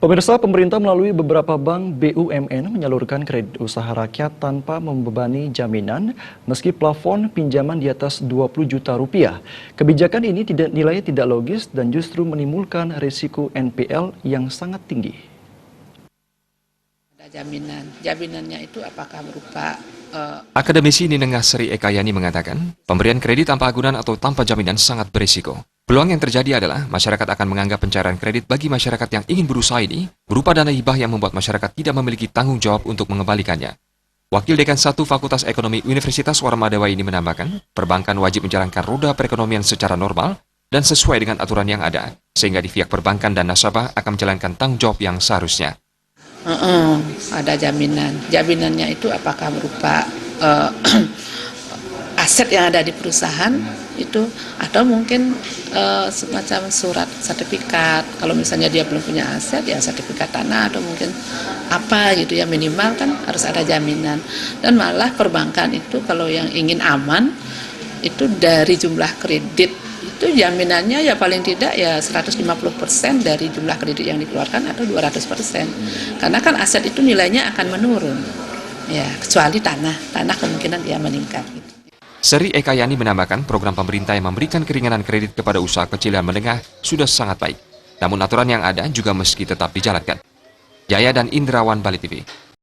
Pemirsa, pemerintah melalui beberapa bank BUMN menyalurkan kredit usaha rakyat tanpa membebani jaminan meski plafon pinjaman di atas 20 juta rupiah. Kebijakan ini nilainya tidak logis dan justru menimbulkan risiko NPL yang sangat tinggi. Ada jaminannya itu apakah berupa Akademisi Ninengah Sri Ekayani mengatakan, pemberian kredit tanpa agunan atau tanpa jaminan sangat berisiko. Peluang yang terjadi adalah masyarakat akan menganggap pencairan kredit bagi masyarakat yang ingin berusaha ini berupa dana hibah yang membuat masyarakat tidak memiliki tanggung jawab untuk mengembalikannya. Wakil Dekan 1 Fakultas Ekonomi Universitas Warmadewa ini menambahkan, perbankan wajib menjalankan roda perekonomian secara normal dan sesuai dengan aturan yang ada, sehingga di pihak perbankan dan nasabah akan menjalankan tanggung jawab yang seharusnya. ada jaminannya itu apakah berupa aset yang ada di perusahaan itu atau mungkin semacam surat sertifikat. Kalau misalnya dia belum punya aset, ya sertifikat tanah atau mungkin apa gitu ya, minimal kan harus ada jaminan. Dan malah perbankan itu kalau yang ingin aman itu dari jumlah kredit itu jaminannya ya paling tidak ya 150% dari jumlah kredit yang dikeluarkan atau 200%. Karena kan aset itu nilainya akan menurun. Ya, kecuali tanah kemungkinan dia meningkat gitu. Sri Ekayani menambahkan program pemerintah yang memberikan keringanan kredit kepada usaha kecil dan menengah sudah sangat baik. Namun aturan yang ada juga meski tetap dijalankan. Jaya dan Indrawan, Bali TV.